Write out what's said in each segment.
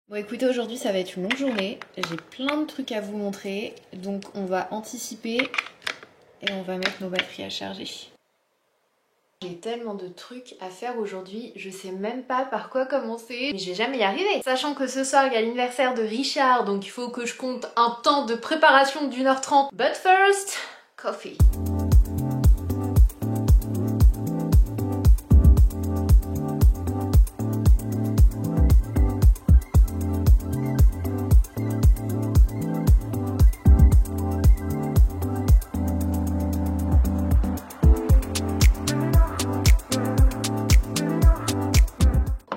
Bon écoutez, aujourd'hui ça va être une longue journée, j'ai plein de trucs à vous montrer, donc on va anticiper et on va mettre nos batteries à charger. J'ai tellement de trucs à faire aujourd'hui, je sais même pas par quoi commencer, mais je vais jamais y arriver. Sachant que ce soir il y a l'anniversaire de Richard, donc il faut que je compte un temps de préparation d'1h30. But first, coffee.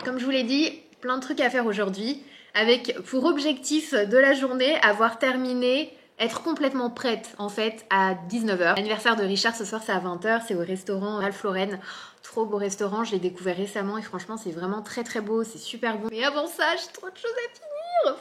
Comme je vous l'ai dit, plein de trucs à faire aujourd'hui, avec pour objectif de la journée avoir terminé, être complètement prête en fait à 19h. L'anniversaire de Richard ce soir c'est à 20h, c'est au restaurant Ralph Lauren. Trop beau restaurant, je l'ai découvert récemment et franchement c'est vraiment très très beau, c'est super bon. Mais avant ça, j'ai trop de choses à finir.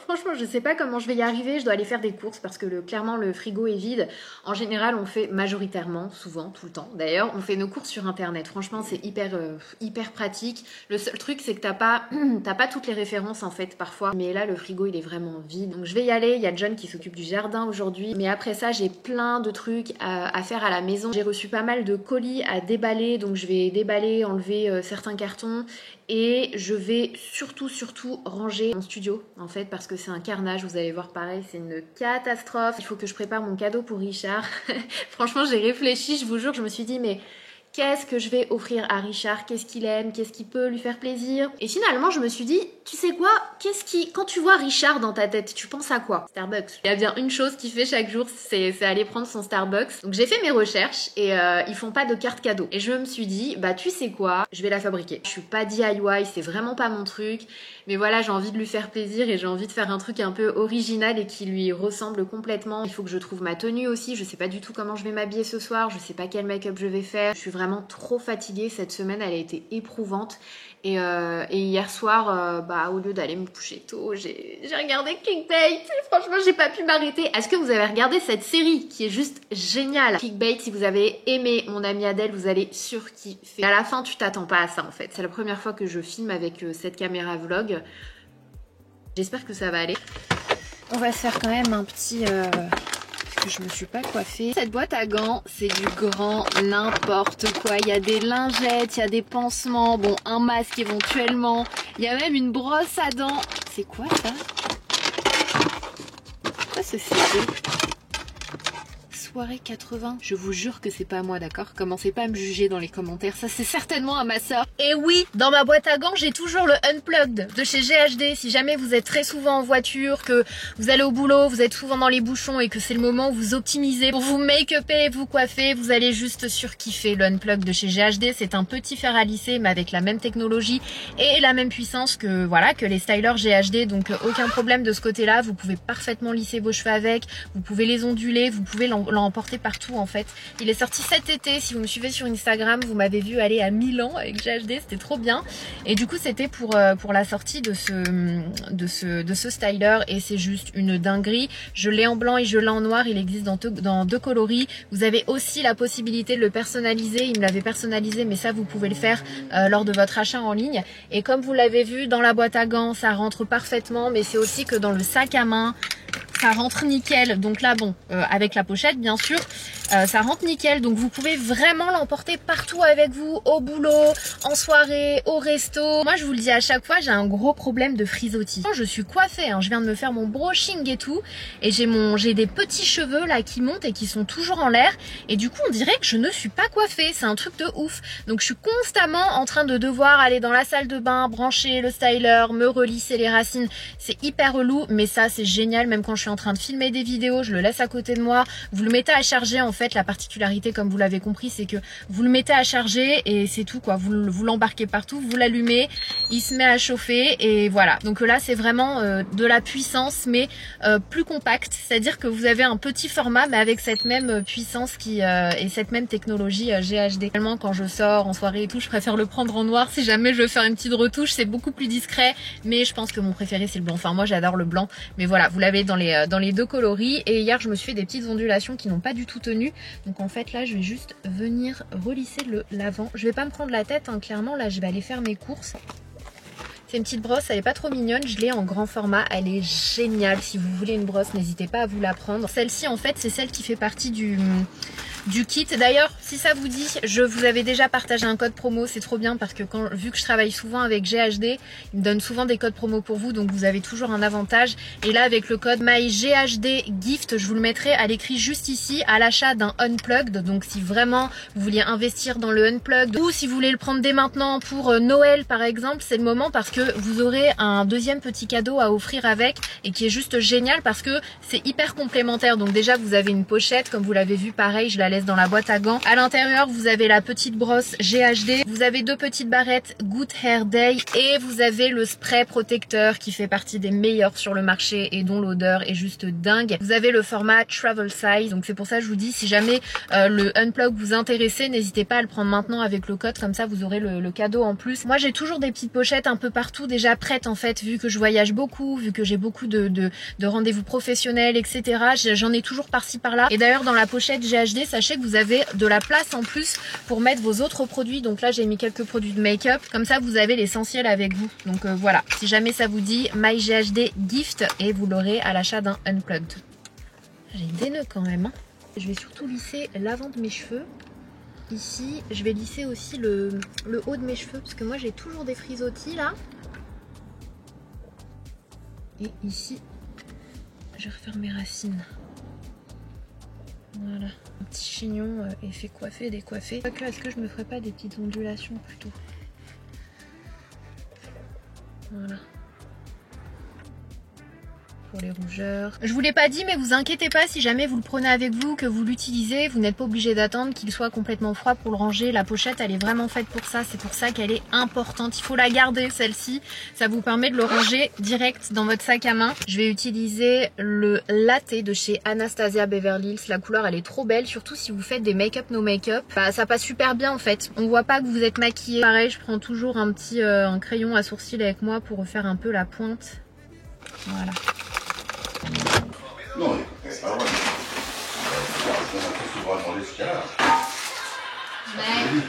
Franchement je sais pas comment je vais y arriver, je dois aller faire des courses parce que clairement le frigo est vide. En général on fait majoritairement, souvent, tout le temps d'ailleurs, on fait nos courses sur internet. Franchement c'est hyper pratique. Le seul truc c'est que t'as pas toutes les références en fait parfois. Mais là le frigo il est vraiment vide. Donc je vais y aller, il y a John qui s'occupe du jardin aujourd'hui. Mais après ça j'ai plein de trucs à faire à la maison. J'ai reçu pas mal de colis à déballer, donc je vais déballer, enlever certains cartons. Et je vais surtout ranger mon studio en fait parce que c'est un carnage, vous allez voir pareil, c'est une catastrophe. Il faut que je prépare mon cadeau pour Richard. Franchement j'ai réfléchi, je vous jure, je me suis dit mais qu'est-ce que je vais offrir à Richard? Qu'est-ce qu'il aime? Qu'est-ce qui peut lui faire plaisir? Et finalement, je me suis dit, tu sais quoi? Quand tu vois Richard dans ta tête, tu penses à quoi? Starbucks. Il y a bien une chose qu'il fait chaque jour, c'est aller prendre son Starbucks. Donc j'ai fait mes recherches et ils font pas de carte cadeau. Et je me suis dit, bah tu sais quoi? Je vais la fabriquer. Je suis pas DIY, c'est vraiment pas mon truc. Mais voilà, j'ai envie de lui faire plaisir et j'ai envie de faire un truc un peu original et qui lui ressemble complètement. Il faut que je trouve ma tenue aussi. Je sais pas du tout comment je vais m'habiller ce soir. Je sais pas quel make-up je vais faire. Je suis vraiment trop fatiguée. Cette semaine, elle a été éprouvante. Et hier soir, au lieu d'aller me coucher tôt, j'ai regardé Clickbait. Et franchement, j'ai pas pu m'arrêter. Est-ce que vous avez regardé cette série qui est juste géniale? Clickbait, si vous avez aimé Mon amie Adèle, vous allez surkiffer. À la fin, tu t'attends pas à ça en fait. C'est la première fois que je filme avec cette caméra vlog. J'espère que ça va aller. On va se faire quand même un petit... parce que je me suis pas coiffée. Cette boîte à gants, c'est du grand n'importe quoi. Il y a des lingettes, il y a des pansements, bon, un masque éventuellement. Il y a même une brosse à dents. C'est quoi ça? Quoi ce CD? Soirée 80. Je vous jure que c'est pas moi, d'accord? Commencez pas à me juger dans les commentaires. Ça, c'est certainement à ma soeur. Et oui, dans ma boîte à gants, j'ai toujours le Unplugged de chez GHD. Si jamais vous êtes très souvent en voiture, que vous allez au boulot, vous êtes souvent dans les bouchons et que c'est le moment où vous optimisez pour vous make-upper, vous coiffer, vous allez juste surkiffer le Unplugged de chez GHD. C'est un petit fer à lisser, mais avec la même technologie et la même puissance que, voilà, que les stylers GHD. Donc, aucun problème de ce côté-là. Vous pouvez parfaitement lisser vos cheveux avec. Vous pouvez les onduler. Vous pouvez l'emporter partout en fait. Il est sorti cet été, si vous me suivez sur Instagram, vous m'avez vu aller à Milan avec GHD, c'était trop bien. Et du coup c'était pour la sortie de ce styler et c'est juste une dinguerie. Je l'ai en blanc et je l'ai en noir, il existe dans deux coloris. Vous avez aussi la possibilité de le personnaliser, il me l'avait personnalisé mais ça vous pouvez le faire lors de votre achat en ligne. Et comme vous l'avez vu dans la boîte à gants, ça rentre parfaitement, mais c'est aussi que dans le sac à main, ça rentre nickel. Donc là bon, avec la pochette bien sûr, ça rentre nickel. Donc vous pouvez vraiment l'emporter partout avec vous, au boulot, en soirée, au resto. Moi je vous le dis à chaque fois, j'ai un gros problème de frisottis. Je suis coiffée, hein, je viens de me faire mon brushing et tout, et j'ai des petits cheveux là qui montent et qui sont toujours en l'air, et du coup on dirait que je ne suis pas coiffée. C'est un truc de ouf. Donc je suis constamment en train de devoir aller dans la salle de bain, brancher le styler, me relisser les racines. C'est hyper relou, mais ça c'est génial. Même quand je suis en train de filmer des vidéos, je le laisse à côté de moi, vous le mettez à charger. En fait la particularité, comme vous l'avez compris, c'est que vous le mettez à charger et c'est tout quoi. Vous l'embarquez partout, vous l'allumez, il se met à chauffer et voilà. Donc là c'est vraiment de la puissance mais plus compacte, c'est à dire que vous avez un petit format mais avec cette même puissance et cette même technologie GHD. Tellement quand je sors en soirée et tout, je préfère le prendre en noir. Si jamais je veux faire une petite retouche, c'est beaucoup plus discret, mais je pense que mon préféré c'est le blanc. Enfin moi j'adore le blanc, mais voilà, vous l'avez dans les deux coloris. Et hier je me suis fait des petites ondulations qui n'ont pas du tout tenu, donc en fait là je vais juste venir relisser l'avant. Je vais pas me prendre la tête hein, clairement là je vais aller faire mes courses. C'est une petite brosse, elle est pas trop mignonne, je l'ai en grand format, elle est géniale. Si vous voulez une brosse, n'hésitez pas à vous la prendre. Celle-ci en fait, c'est celle qui fait partie du kit. D'ailleurs, si ça vous dit, je vous avais déjà partagé un code promo, c'est trop bien parce que vu que je travaille souvent avec GHD, ils me donnent souvent des codes promo pour vous, donc vous avez toujours un avantage. Et là, avec le code MyGHDGift, je vous le mettrai à l'écrit juste ici, à l'achat d'un Unplugged. Donc si vraiment vous vouliez investir dans le Unplugged, ou si vous voulez le prendre dès maintenant pour Noël par exemple, c'est le moment parce que vous aurez un deuxième petit cadeau à offrir avec, et qui est juste génial parce que c'est hyper complémentaire. Donc déjà, vous avez une pochette, comme vous l'avez vu, pareil, je la laisse dans la boîte à gants. À l'intérieur, vous avez la petite brosse GHD, vous avez deux petites barrettes Good Hair Day, et vous avez le spray protecteur qui fait partie des meilleurs sur le marché et dont l'odeur est juste dingue. Vous avez le format travel size, donc c'est pour ça que je vous dis, si jamais le Unplug vous intéresse, n'hésitez pas à le prendre maintenant avec le code, comme ça vous aurez le cadeau en plus. Moi j'ai toujours des petites pochettes un peu partout déjà prêtes en fait, vu que je voyage beaucoup, vu que j'ai beaucoup de rendez-vous professionnels, etc. J'en ai toujours par-ci par-là. Et d'ailleurs dans la pochette GHD, sachez que vous avez de la place en plus pour mettre vos autres produits. Donc là j'ai mis quelques produits de make-up, comme ça vous avez l'essentiel avec vous. Donc voilà, si jamais ça vous dit, MyGHDGift, et vous l'aurez à l'achat d'un Unplugged. J'ai des nœuds quand même, hein. Je vais surtout lisser l'avant de mes cheveux. Ici, je vais lisser aussi le haut de mes cheveux, parce que moi j'ai toujours des frisottis là. Et ici, je vais refaire mes racines. Voilà, un petit chignon effet coiffé, décoiffé. Est-ce que je me ferais pas des petites ondulations plutôt? Voilà. Pour les rougeurs. Je vous l'ai pas dit, mais vous inquiétez pas, si jamais vous le prenez avec vous, que vous l'utilisez, vous n'êtes pas obligé d'attendre qu'il soit complètement froid pour le ranger. La pochette, elle est vraiment faite pour ça, c'est pour ça qu'elle est importante. Il faut la garder, celle-ci. Ça vous permet de le ranger direct dans votre sac à main. Je vais utiliser le Latte de chez Anastasia Beverly Hills. La couleur, elle est trop belle, surtout si vous faites des make-up, no make-up. Bah, ça passe super bien en fait. On voit pas que vous êtes maquillé. Pareil, je prends toujours un petit un crayon à sourcils avec moi pour refaire un peu la pointe. Voilà. Non, c'est pas vrai. On va demander ce qu'il y a là. Mais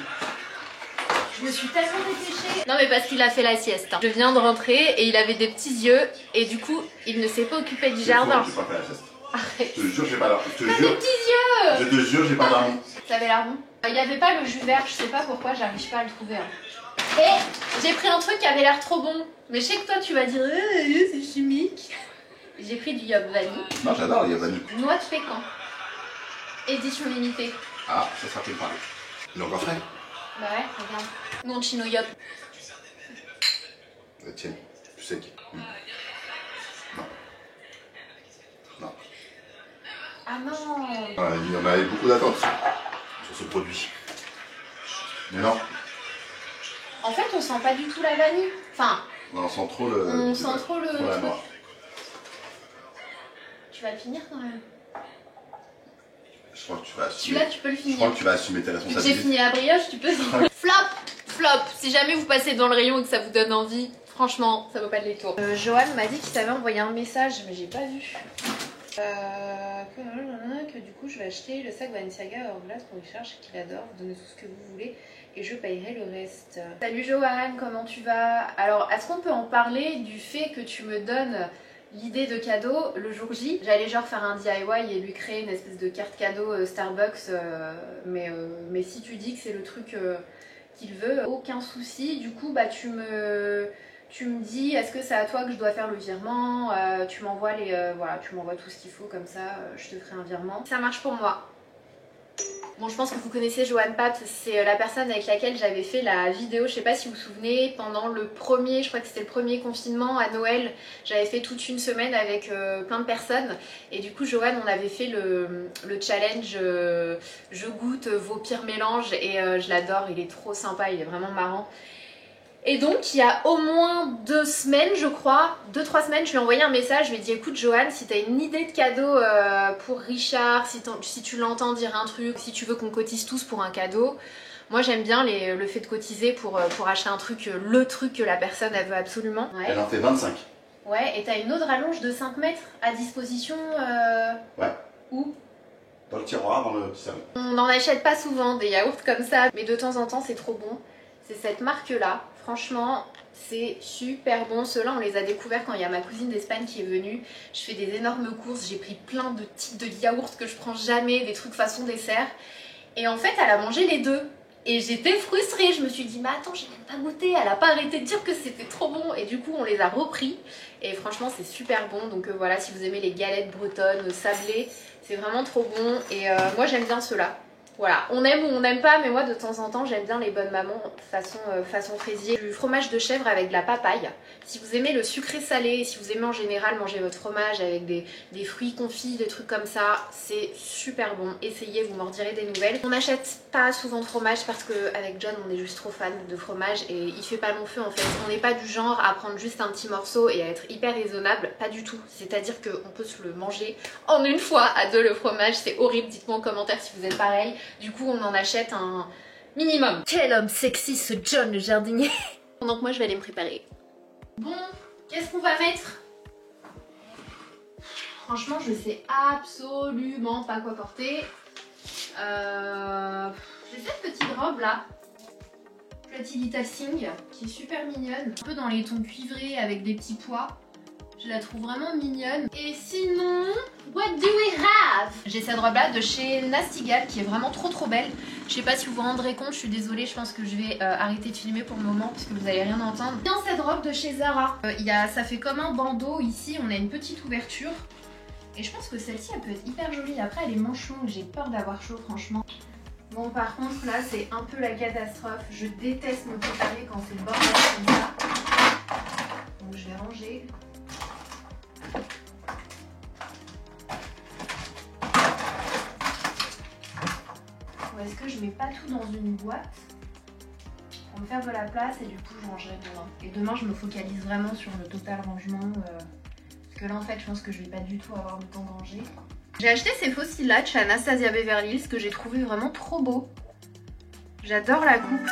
je me suis tellement dépêchée. Non mais parce qu'il a fait la sieste. Hein. Je viens de rentrer et il avait des petits yeux et du coup il ne s'est pas occupé du jardin. J'ai pas fait la sieste. Arrête. Je te jure, j'ai pas l'air. T'as des petits yeux. Je te jure, j'ai pas dormi. Ça avait l'air bon. Il n'y avait pas le jus vert, je sais pas pourquoi, j'arrive pas à le trouver. Hein. Et j'ai pris un truc qui avait l'air trop bon. Mais je sais que toi tu vas dire c'est chimique. J'ai pris du Yob Vanille. Non, j'adore le Yob Vanille. Noix de pécan. Édition limitée. Ah, ça sera plus pareil. Il est encore frais. Bah ouais, regarde. Mon chino Yob. Tiens, tu sais qui. Non. Non. Ah non. Ouais, il y en avait beaucoup d'attentes sur ce produit. Mais non. En fait, on sent pas du tout la vanille. Enfin. Non, on sent trop le. On sent trop le. Trop la noix. Tu vas le finir quand même. Je crois que tu vas assumer. Celui-là, tu peux le finir. Je crois que tu vas assumer tes Vu responsabilités. que j'ai fini la brioche, tu peux finir. Flop. Si jamais vous passez dans le rayon et que ça vous donne envie, franchement, ça vaut pas le détour. Johan m'a dit qu'il t'avait envoyé un message, mais j'ai pas vu. Que du coup, je vais acheter le sac Balenciaga hors glace pour Richard, qu'il adore. Vous donnez tout ce que vous voulez et je payerai le reste. Salut Johan, comment tu vas? Alors, est-ce qu'on peut en parler du fait que tu me donnes l'idée de cadeau le jour J? J'allais genre faire un DIY et lui créer une espèce de carte cadeau Starbucks, mais si tu dis que c'est le truc qu'il veut, aucun souci. Du coup, bah tu me dis, est-ce que c'est à toi que je dois faire le virement? Tu m'envoies voilà, tu m'envoies tout ce qu'il faut, comme ça je te ferai un virement. Ça marche pour moi. Bon, je pense que vous connaissez Johan Paps, c'est la personne avec laquelle j'avais fait la vidéo, je sais pas si vous vous souvenez, pendant le premier, je crois que c'était le premier confinement à Noël, j'avais fait toute une semaine avec plein de personnes, et du coup Johan, on avait fait le challenge je goûte vos pires mélanges, et je l'adore, il est trop sympa, il est vraiment marrant. Et donc il y a au moins 2 semaines, je crois, 2-3 semaines, je lui ai envoyé un message, je lui ai dit écoute Johan, si t'as une idée de cadeau pour Richard, si tu l'entends dire un truc, si tu veux qu'on cotise tous pour un cadeau, moi j'aime bien le fait de cotiser pour acheter un truc, le truc que la personne elle veut absolument. Ouais. Elle en fait 25. Ouais, et t'as une autre rallonge de 5 mètres à disposition Ouais. Où? Dans le tiroir, dans le petit salon. On n'en achète pas souvent des yaourts comme ça, mais de temps en temps c'est trop bon. C'est cette marque là, franchement C'est super bon. Ceux-là, on les a découverts quand il y a ma cousine d'Espagne qui est venue. Je fais des énormes courses, j'ai pris plein de types de yaourts que je prends jamais, des trucs façon dessert. Et en fait, elle a mangé les deux. Et j'étais frustrée, je me suis dit mais attends, j'ai même pas goûté, elle a pas arrêté de dire que c'était trop bon. Et du coup on les a repris et franchement c'est super bon. Donc voilà, si vous aimez les galettes bretonnes, sablées, c'est vraiment trop bon. Et moi j'aime bien ceux-là. Voilà, on aime ou on n'aime pas, mais moi de temps en temps j'aime bien les bonnes mamans façon fraisier. Du fromage de chèvre avec de la papaye. Si vous aimez le sucré salé, si vous aimez en général manger votre fromage avec des fruits confits, des trucs comme ça, c'est super bon. Essayez, vous m'en redirez des nouvelles. On n'achète pas souvent de fromage parce qu'avec John on est juste trop fan de fromage et il fait pas long feu en fait. On n'est pas du genre à prendre juste un petit morceau et à être hyper raisonnable, pas du tout. C'est-à-dire qu'on peut se le manger en une fois à deux le fromage, c'est horrible. Dites-moi en commentaire si vous êtes pareil. Du coup on en achète un minimum. Quel homme sexy ce John le jardinier. Donc moi je vais aller me préparer. Bon, qu'est-ce qu'on va mettre? Franchement je sais absolument pas quoi porter. J'ai cette petite robe là, Pretty Little Thing, qui est super mignonne. Un peu dans les tons cuivrés avec des petits pois. Je la trouve vraiment mignonne. Et sinon, what do we have? J'ai cette robe là de chez Nasty Gal qui est vraiment trop belle. Je sais pas si vous vous rendrez compte, je suis désolée, je pense que je vais arrêter de filmer pour le moment parce que vous allez rien entendre. Dans cette robe de chez Zara, ça fait comme un bandeau ici, on a une petite ouverture. Et je pense que celle-ci elle peut être hyper jolie. Après elle est manche longue, j'ai peur d'avoir chaud franchement. Bon par contre là c'est un peu la catastrophe. Je déteste me préparer quand c'est le bordel comme ça. Donc je vais ranger. Ou est-ce que je mets pas tout dans une boîte pour me faire de la place et du coup je rangerai demain. Et demain je me focalise vraiment sur le total rangement. Parce que là en fait je pense que je vais pas du tout avoir le temps de ranger. J'ai acheté ces faux cils là de chez Anastasia Beverly Hills que j'ai trouvé vraiment trop beau. J'adore la coupe.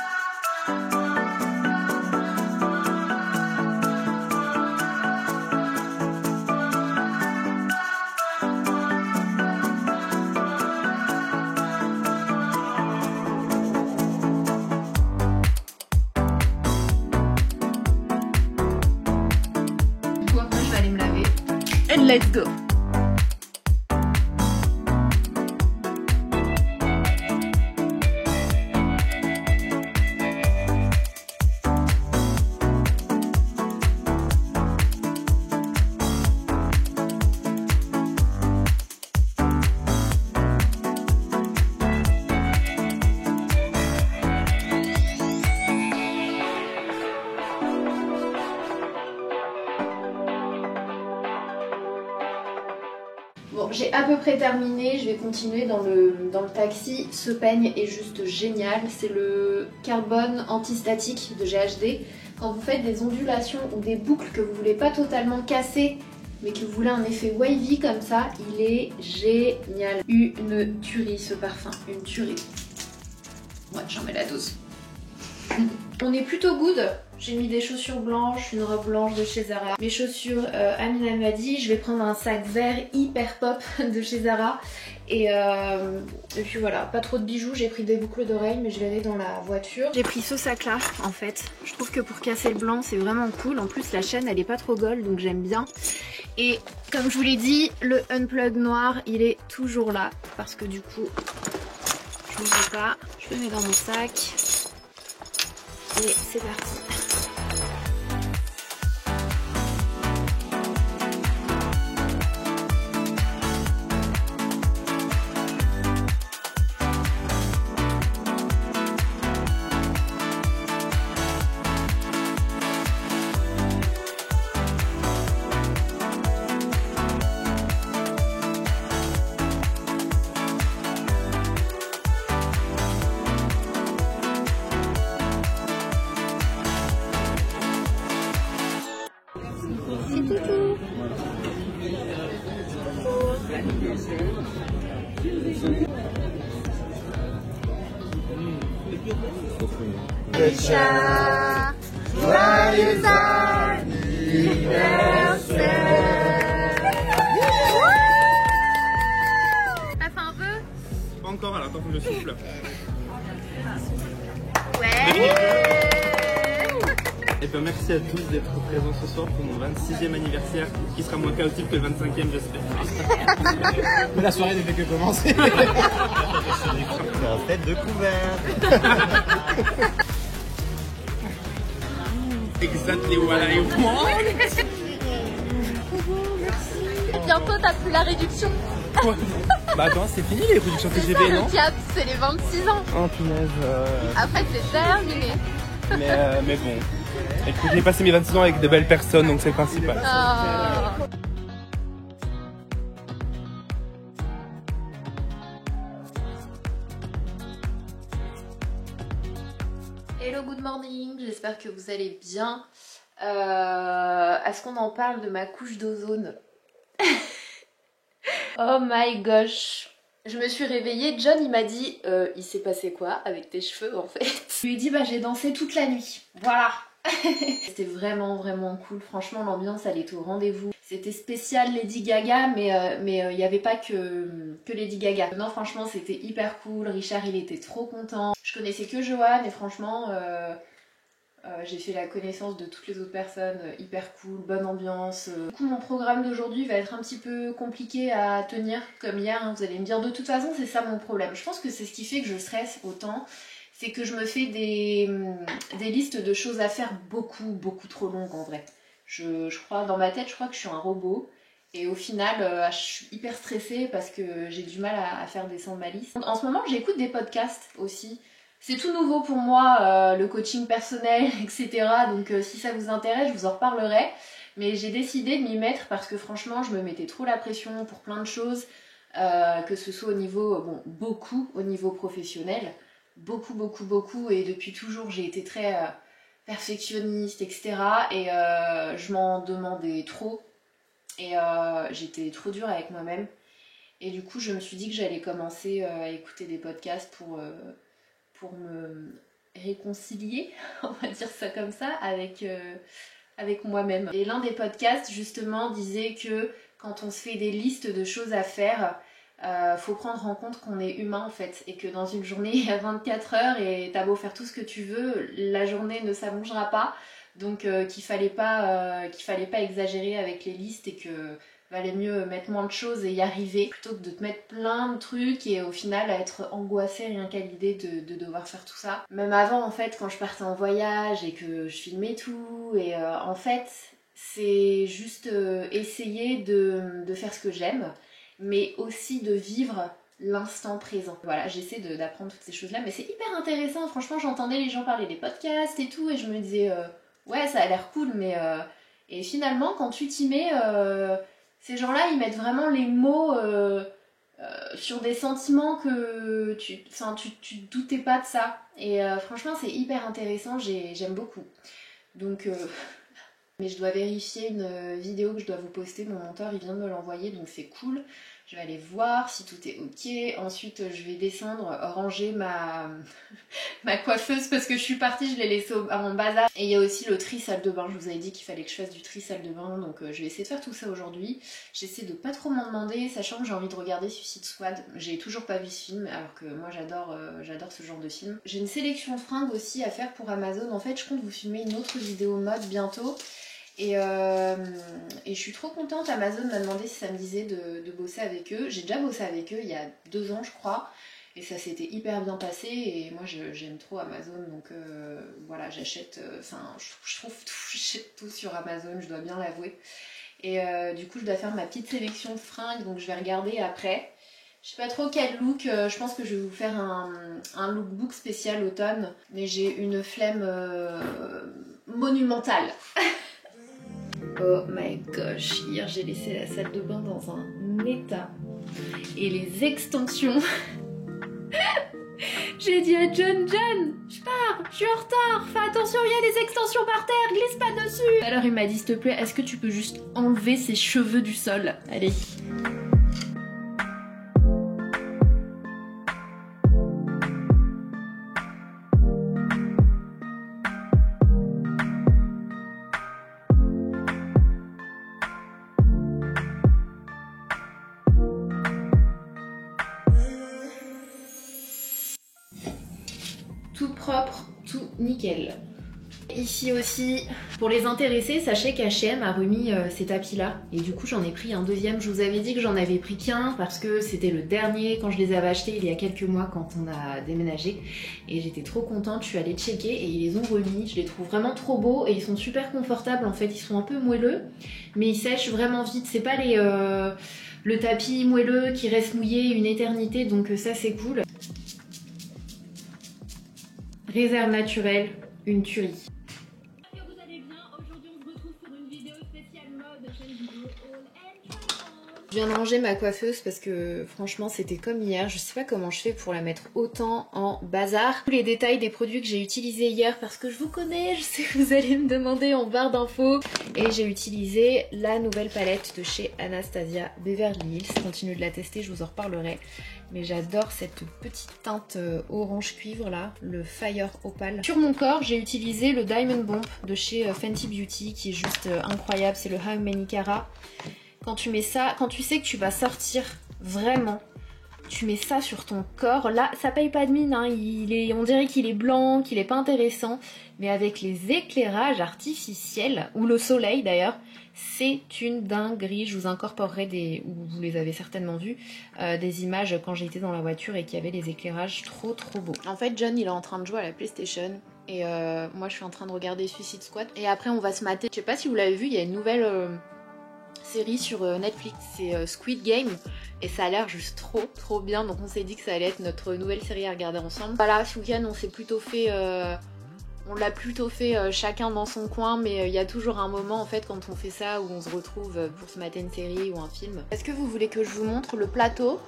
Du coup après je vais aller me laver. And let's go! Bon, j'ai à peu près terminé, je vais continuer dans le taxi. Ce peigne est juste génial, c'est le carbone antistatique de GHD. Quand vous faites des ondulations ou des boucles que vous voulez pas totalement casser, mais que vous voulez un effet wavy comme ça, il est génial. Une tuerie ce parfum, une tuerie. Ouais, j'en mets la dose. On est plutôt good. J'ai mis des chaussures blanches, une robe blanche de chez Zara. Mes chaussures, Amina m'a dit, je vais prendre un sac vert hyper pop de chez Zara. Et puis voilà, pas trop de bijoux, j'ai pris des boucles d'oreilles mais je verrai dans la voiture. J'ai pris ce sac là en fait, je trouve que pour casser le blanc c'est vraiment cool. En plus la chaîne elle est pas trop gold donc j'aime bien. Et comme je vous l'ai dit, le unplug noir il est toujours là parce que du coup je ne sais pas, je le mets dans mon sac. Et c'est parti. Richard, joyeux anniversaire. T'as fait un peu? Pas encore, alors attends, faut que je souffle. Ouais. Et ben merci à tous d'être présents ce soir pour mon 26e anniversaire, qui sera moins chaotique que le 25e, j'espère. Mais la soirée ne fait que commencer. La fête de couvert. Exactly what I want. Bientôt, t'as plus la réduction. Bah attends, c'est fini les productions C'est TGV, ça, non? le cap, c'est les 26 ans. Oh punaise. Après, c'est terminé. Mais bon. Écoute, j'ai passé mes 26 ans avec de belles personnes, donc c'est le principal. Oh. Hello, good morning, j'espère que vous allez bien. Est-ce qu'on en parle de ma couche d'ozone? Oh my gosh. Je me suis réveillée, John il m'a dit il s'est passé quoi avec tes cheveux en fait? Je lui ai dit bah j'ai dansé toute la nuit, voilà. C'était vraiment cool, franchement l'ambiance elle était au rendez-vous. C'était spécial Lady Gaga mais il n'y avait pas que Lady Gaga. Non franchement c'était hyper cool, Richard il était trop content. Je connaissais que Johan et franchement j'ai fait la connaissance de toutes les autres personnes, hyper cool, bonne ambiance. Du coup mon programme d'aujourd'hui va être un petit peu compliqué à tenir comme hier, hein. Vous allez me dire de toute façon c'est ça mon problème. Je pense que c'est ce qui fait que je stresse autant, c'est que je me fais des listes de choses à faire beaucoup trop longues en vrai. Je crois, dans ma tête je crois que je suis un robot et au final je suis hyper stressée parce que j'ai du mal à faire descendre ma liste. En ce moment j'écoute des podcasts aussi. C'est tout nouveau pour moi, le coaching personnel, etc. Donc si ça vous intéresse, je vous en reparlerai. Mais j'ai décidé de m'y mettre parce que franchement, je me mettais trop la pression pour plein de choses. Que ce soit au niveau, bon, beaucoup au niveau professionnel. Beaucoup. Et depuis toujours, j'ai été très perfectionniste, etc. Et je m'en demandais trop. Et j'étais trop dure avec moi-même. Et du coup, je me suis dit que j'allais commencer à écouter des podcasts pour me réconcilier, on va dire ça comme ça, avec moi-même. Et l'un des podcasts justement disait que quand on se fait des listes de choses à faire, faut prendre en compte qu'on est humain en fait, et que dans une journée il y a 24 heures et t'as beau faire tout ce que tu veux, la journée ne s'allongera pas, donc qu'il fallait pas exagérer avec les listes et que valait mieux mettre moins de choses et y arriver plutôt que de te mettre plein de trucs et au final être angoissée rien qu'à l'idée de devoir faire tout ça. Même avant en fait quand je partais en voyage et que je filmais tout et en fait c'est juste essayer de faire ce que j'aime mais aussi de vivre l'instant présent. Voilà, j'essaie d'apprendre toutes ces choses-là mais c'est hyper intéressant. Franchement j'entendais les gens parler des podcasts et tout et je me disais ouais ça a l'air cool mais et finalement quand tu t'y mets ces gens-là, ils mettent vraiment les mots sur des sentiments que tu te doutais pas de ça. Et franchement, c'est hyper intéressant, j'aime beaucoup. Donc, mais je dois vérifier une vidéo que je dois vous poster. Mon monteur, il vient de me l'envoyer, donc c'est cool. Je vais aller voir si tout est ok. Ensuite, je vais descendre, ranger ma coiffeuse parce que je suis partie, je l'ai laissée en bazar. Et il y a aussi le tri salle de bain. Je vous avais dit qu'il fallait que je fasse du tri salle de bain, donc je vais essayer de faire tout ça aujourd'hui. J'essaie de pas trop m'en demander, sachant que j'ai envie de regarder Suicide Squad. J'ai toujours pas vu ce film, alors que moi j'adore ce genre de film. J'ai une sélection de fringues aussi à faire pour Amazon. En fait, je compte vous filmer une autre vidéo mode bientôt. Et je suis trop contente, Amazon m'a demandé si ça me disait de bosser avec eux. J'ai déjà bossé avec eux il y a 2 ans je crois. Et ça s'était hyper bien passé et moi j'aime trop Amazon donc voilà j'achète, je trouve tout, j'achète tout sur Amazon, je dois bien l'avouer. Et du coup je dois faire ma petite sélection de fringues donc je vais regarder après. Je sais pas trop quel look, je pense que je vais vous faire un lookbook spécial automne. Mais j'ai une flemme monumentale. Oh my gosh, hier j'ai laissé la salle de bain dans un état. Et les extensions... J'ai dit à John, je pars, je suis en retard, fais attention, il y a des extensions par terre, glisse pas dessus. Alors il m'a dit, s'il te plaît, est-ce que tu peux juste enlever ces cheveux du sol? Allez. Tout propre, tout nickel. Ici aussi, pour les intéressés, sachez qu'H&M a remis ces tapis là et du coup j'en ai pris un deuxième. Je vous avais dit que j'en avais pris qu'un parce que c'était le dernier quand je les avais achetés il y a quelques mois quand on a déménagé et j'étais trop contente. Je suis allée checker et ils les ont remis. Je les trouve vraiment trop beaux et ils sont super confortables en fait. Ils sont un peu moelleux mais ils sèchent vraiment vite. C'est pas le tapis moelleux qui reste mouillé une éternité, donc ça c'est cool. Réserve naturelle, une tuerie. J'espère que vous allez bien. Aujourd'hui on se retrouve pour une vidéo spéciale mode, chaîne vidéo Haul and Try On. Je viens de ranger ma coiffeuse parce que franchement c'était comme hier. Je sais pas comment je fais pour la mettre autant en bazar. Tous les détails des produits que j'ai utilisés hier parce que je vous connais, je sais que vous allez me demander en barre d'infos. Et j'ai utilisé la nouvelle palette de chez Anastasia Beverly Hills. Je continue de la tester, je vous en reparlerai. Mais j'adore cette petite teinte orange cuivre là, le Fire Opal. Sur mon corps, j'ai utilisé le Diamond Bomb de chez Fenty Beauty qui est juste incroyable. C'est le How Many Carat. Quand tu mets ça, quand tu sais que tu vas sortir vraiment, tu mets ça sur ton corps. Là, ça paye pas de mine, hein. On dirait qu'il est blanc, qu'il est pas intéressant. Mais avec les éclairages artificiels, ou le soleil d'ailleurs, c'est une dinguerie. Je vous incorporerai ou vous les avez certainement vus, des images quand j'étais dans la voiture et qu'il y avait les éclairages trop beaux. En fait, John il est en train de jouer à la PlayStation et moi je suis en train de regarder Suicide Squad. Et après on va se mater. Je sais pas si vous l'avez vu, il y a une nouvelle série sur Netflix, c'est Squid Game. Et ça a l'air juste trop bien. Donc on s'est dit que ça allait être notre nouvelle série à regarder ensemble. Voilà, ce week-end on s'est plutôt fait... On l'a plutôt fait chacun dans son coin, mais il y a toujours un moment en fait quand on fait ça où on se retrouve pour se mater une série ou un film. Est-ce que vous voulez que je vous montre le plateau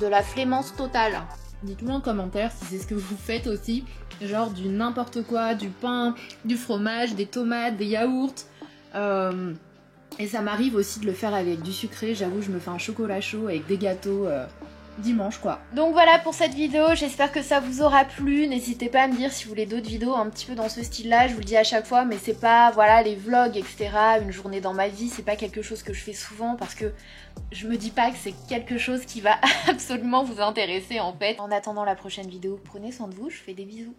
de la Flémence totale? Dites-moi en commentaire si c'est ce que vous faites aussi, genre du n'importe quoi, du pain, du fromage, des tomates, des yaourts. Et ça m'arrive aussi de le faire avec du sucré, j'avoue je me fais un chocolat chaud avec des gâteaux dimanche quoi. Donc voilà pour cette vidéo, j'espère que ça vous aura plu. N'hésitez pas à me dire si vous voulez d'autres vidéos un petit peu dans ce style là, je vous le dis à chaque fois, mais c'est pas, voilà, les vlogs etc, une journée dans ma vie, c'est pas quelque chose que je fais souvent parce que je me dis pas que c'est quelque chose qui va absolument vous intéresser en fait. En attendant la prochaine vidéo, prenez soin de vous, je vous fais des bisous.